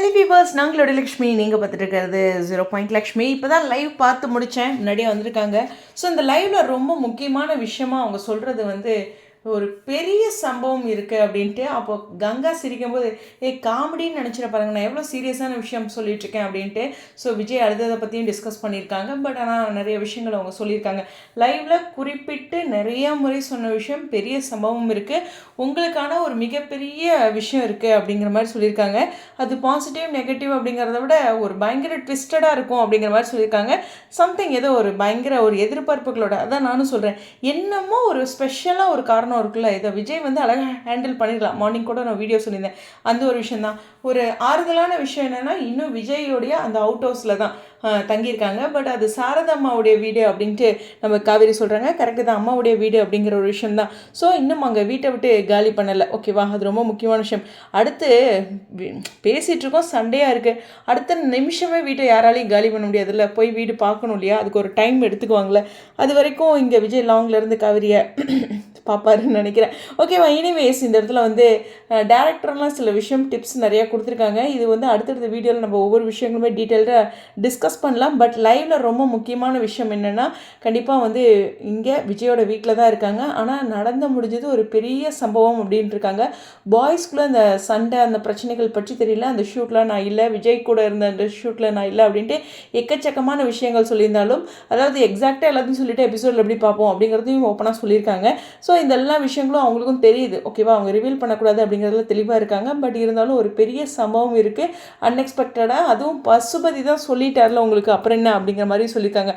Hello viewers, நாங்களோட Lakshmi. நீங்கள் பார்த்துட்டு இருக்கிறது 0 லக்ஷ்மி. இப்போ தான் லைவ் பார்த்து முடித்தேன், முன்னாடியே வந்திருக்காங்க. ஸோ இந்த லைவில் ரொம்ப முக்கியமான விஷயமா அவங்க சொல்கிறது வந்து ஒரு பெரிய சம்பவம் இருக்குது அப்படின்ட்டு. அப்போ கங்கா சிரிக்கும்போது காமெடின்னு நினச்சிட பாருங்க, நான் எவ்வளோ சீரியஸான விஷயம் சொல்லிகிட்ருக்கேன் அப்படின்ட்டு. ஸோ விஜய் அடுத்ததை பற்றியும் டிஸ்கஸ் பண்ணியிருக்காங்க. பட் ஆனால் நிறைய விஷயங்கள் அவங்க சொல்லியிருக்காங்க லைவில். குறிப்பிட்டு நிறைய முறை சொன்ன விஷயம், பெரிய சம்பவம் இருக்குது, உங்களுக்கான ஒரு மிகப்பெரிய விஷயம் இருக்குது அப்படிங்கிற மாதிரி சொல்லியிருக்காங்க. அது பாசிட்டிவ் நெகட்டிவ் அப்படிங்கிறத விட ஒரு பயங்கர ட்விஸ்டடாக இருக்கும் அப்படிங்கிற மாதிரி சொல்லியிருக்காங்க. சம்திங் ஏதோ ஒரு பயங்கர ஒரு எதிர்பார்ப்புகளோட, அதான் நானும் சொல்கிறேன், என்னமோ ஒரு ஸ்பெஷலாக ஒரு காரணம் இருக்குல்ல. இதை விஜய் வந்து அழகாக ஹேண்டில் பண்ணிடலாம். மார்னிங் கூட நான் வீடியோ சொல்லியிருந்தேன், அந்த ஒரு விஷயம் தான். ஒரு ஆறுதலான விஷயம் என்னென்னா, இன்னும் விஜயோடைய அந்த அவுட் ஹவுஸில் தான் தங்கியிருக்காங்க. பட் அது சாரதா அம்மாவுடைய வீடு அப்படின்ட்டு நம்ம காவேரி சொல்கிறாங்க. கரெக்டு தான், அம்மாவுடைய வீடு அப்படிங்கிற ஒரு விஷயம் தான். ஸோ இன்னும் அங்கே வீட்டை விட்டு காலி பண்ணலை. ஓகேவா, அது ரொம்ப முக்கியமான விஷயம். அடுத்து பேசிகிட்டு இருக்கோம், சண்டையாக இருக்குது. அடுத்த நிமிஷமே வீட்டை யாராலையும் காலி பண்ண முடியாதுல்ல, போய் வீடு பார்க்கணும் இல்லையா, அதுக்கு ஒரு டைம் எடுத்துக்குவாங்களே. அது வரைக்கும் இங்கே விஜய் லாங்லேருந்து காவேரியை பார்ப்பாருன்னு நினைக்கிறேன். ஓகேவா, எனிவேஸ் இந்த இடத்துல வந்து டேரக்டர்லாம் சில விஷயம் டிப்ஸ் நிறையா கொடுத்துருக்காங்க. இது வந்து அடுத்தடுத்த வீடியோவில் நம்ம ஒவ்வொரு விஷயங்களுமே டீட்டெயில்டாக டிஸ்கஸ் பண்ணலாம். பட் லைவில் ரொம்ப முக்கியமான விஷயம் என்னென்னா, கண்டிப்பாக வந்து இங்கே விஜயோட வீட்டில் தான் இருக்காங்க. ஆனால் நடந்து முடிஞ்சது ஒரு பெரிய சம்பவம் அப்படின்ட்டு இருக்காங்க. பாய்ஸ்குள்ளே அந்த சண்டை, அந்த பிரச்சனைகள் பற்றி தெரியல. அந்த ஷூட்டில் நான் இல்லை, விஜய் கூட இருந்த அந்த ஷூட்டில் நான் இல்லை அப்படின்ட்டு எக்கச்சக்கமான விஷயங்கள் சொல்லியிருந்தாலும், அதாவது எக்ஸாக்டாக எல்லாத்தையும் சொல்லிட்டு எபிசோடில் எப்படி பார்ப்போம் அப்படிங்கிறதையும் ஓப்பனாக சொல்லியிருக்காங்க. ஸோ இந்த எல்லா விஷயங்களும் அவங்களுக்கும் தெரியுது. ஓகேவா, அவங்க ரிவீல் பண்ணக்கூடாது அப்படிங்கிறதுல தெளிவாக இருக்காங்க. பட் இருந்தாலும் ஒரு பெரிய சம்பவம் இருக்குது அன்எக்ஸ்பெக்டடாக. அதுவும் பசுபதி தான் சொல்லிட்டார்ல உங்களுக்கு, அப்புறம் என்ன அப்படிங்கிற மாதிரி சொல்லியிருக்காங்க.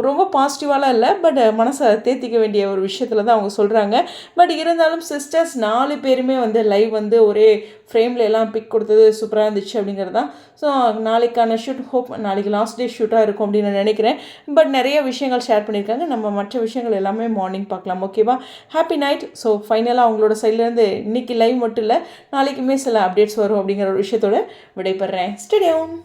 ரொம்ப பாசிட்டிவாலாம் இல்லை, பட் மனசை தேத்திக்க வேண்டிய ஒரு விஷயத்தில் தான் அவங்க சொல்கிறாங்க. பட் இருந்தாலும் சிஸ்டர்ஸ் 4 பேருமே வந்து லைவ் வந்து ஒரே ஃப்ரேமில் எல்லாம் பிக் கொடுத்தது சூப்பராக இருந்துச்சு அப்படிங்கிறது தான். ஸோ நாளைக்கான ஷூட், ஹோப் நாளைக்கு லாஸ்ட் டே ஷூட்டாக இருக்கும் அப்படின்னு நான் நினைக்கிறேன். பட் நிறைய விஷயங்கள் ஷேர் பண்ணியிருக்காங்க. நம்ம மற்ற விஷயங்கள் எல்லாமே மார்னிங் பார்க்கலாம். ஓகேவா, ஹாப்பி நைட். ஸோ ஃபைனலாக அவங்களோட சைட்லேருந்து இன்றைக்கி லைவ் மட்டும் இல்லை, நாளைக்குமே சில அப்டேட்ஸ் வரும் அப்படிங்கிற ஒரு விஷயத்தோடு விடைபெறேன். Stay tune.